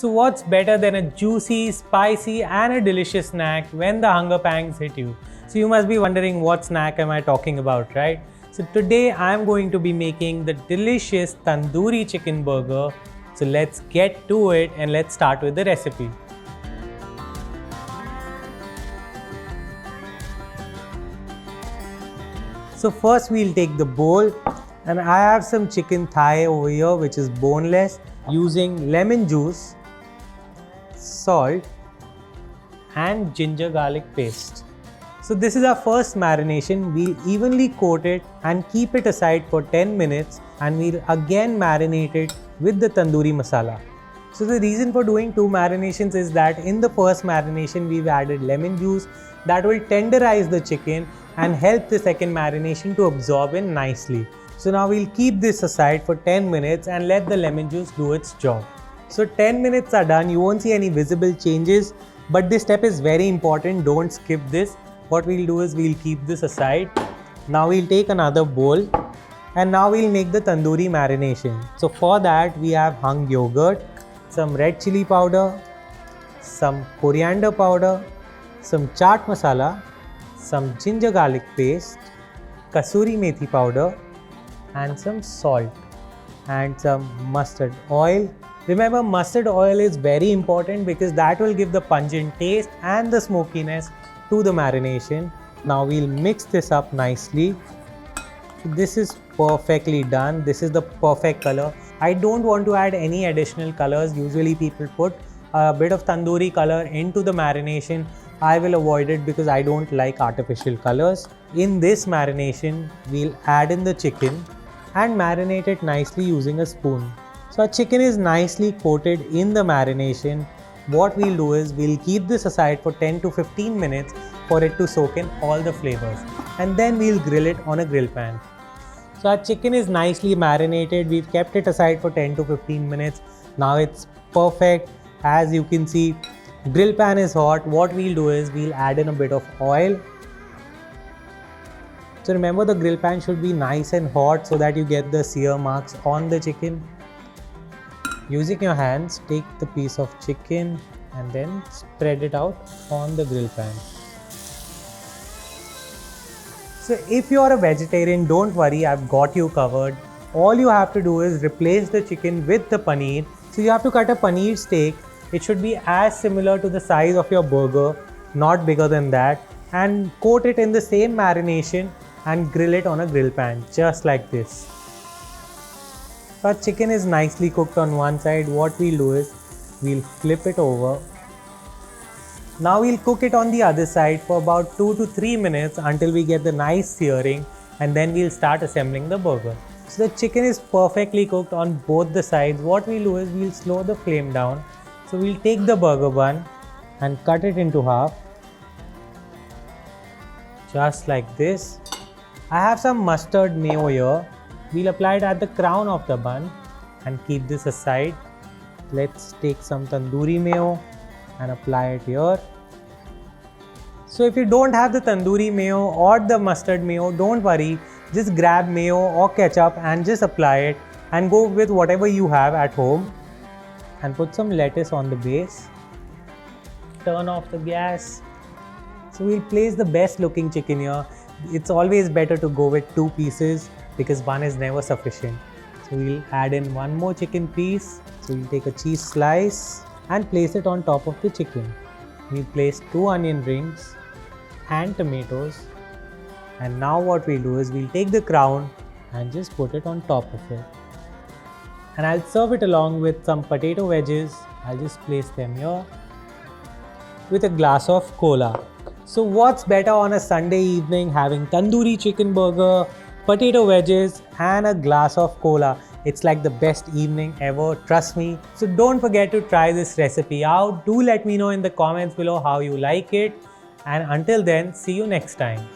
So what's better than a juicy, spicy and a delicious snack when the hunger pangs hit you? So you must be wondering what snack am I talking about, right? So today I'm going to be making the delicious Tandoori Chicken Burger. So let's get to it and let's start with the recipe. So first we'll take the bowl, and I have some chicken thigh over here which is boneless, using lemon juice, salt and ginger garlic paste. So this is our first marination. We'll evenly coat it and keep it aside for 10 minutes, and we'll again marinate it with the tandoori masala. So the reason for doing two marinations is that in the first marination we've added lemon juice that will tenderize the chicken and help the second marination to absorb in nicely. So now we'll keep this aside for 10 minutes and let the lemon juice do its job. So 10 minutes are done, you won't see any visible changes, but this step is very important, don't skip this. What we'll do is we'll keep this aside. Now we'll take another bowl and now we'll make the tandoori marination. So for that we have hung yogurt, some red chilli powder, some coriander powder, some chaat masala, some ginger garlic paste, Kasuri Methi powder and some salt and some mustard oil. Remember, mustard oil is very important because that will give the pungent taste and the smokiness to the marination. Now we'll mix this up nicely. This is perfectly done. This is the perfect color. I don't want to add any additional colors. Usually people put a bit of tandoori color into the marination. I will avoid it because I don't like artificial colors. In this marination, we'll add in the chicken and marinate it nicely using a spoon. So our chicken is nicely coated in the marination. What we'll do is we'll keep this aside for 10 to 15 minutes for it to soak in all the flavors, and then we'll grill it on a grill pan. So our chicken is nicely marinated. We've kept it aside for 10 to 15 minutes. Now it's perfect. As you can see, grill pan is hot. What we'll do is we'll add in a bit of oil. So remember, the grill pan should be nice and hot so that you get the sear marks on the chicken. Using your hands, take the piece of chicken and then spread it out on the grill pan. So if you are a vegetarian, don't worry, I've got you covered. All you have to do is replace the chicken with the paneer. So you have to cut a paneer steak. It should be as similar to the size of your burger, not bigger than that, and coat it in the same marination and grill it on a grill pan, just like this. So our chicken is nicely cooked on one side. What we'll do is we'll flip it over. Now we'll cook it on the other side for about 2 to 3 minutes until we get the nice searing, and then we'll start assembling the burger. So the chicken is perfectly cooked on both the sides. What we'll do is we'll slow the flame down. So we'll take the burger bun and cut it into half, just like this. I have some mustard mayo here. We'll apply it at the crown of the bun and keep this aside. Let's take some tandoori mayo and apply it here. So if you don't have the tandoori mayo or the mustard mayo, don't worry. Just grab mayo or ketchup and just apply it, and go with whatever you have at home. And put some lettuce on the base. Turn off the gas. So we'll place the best looking chicken here. It's always better to go with 2 pieces because one is never sufficient. So we'll add in one more chicken piece. So we'll take a cheese slice and place it on top of the chicken. We'll place 2 onion rings and tomatoes. And now what we'll do is we'll take the crown and just put it on top of it. And I'll serve it along with some potato wedges. I'll just place them here with a glass of cola. So what's better on a Sunday evening, having tandoori chicken burger, potato wedges and a glass of cola? It's like the best evening ever, trust me. So don't forget to try this recipe out. Do let me know in the comments below how you like it. And until then, see you next time.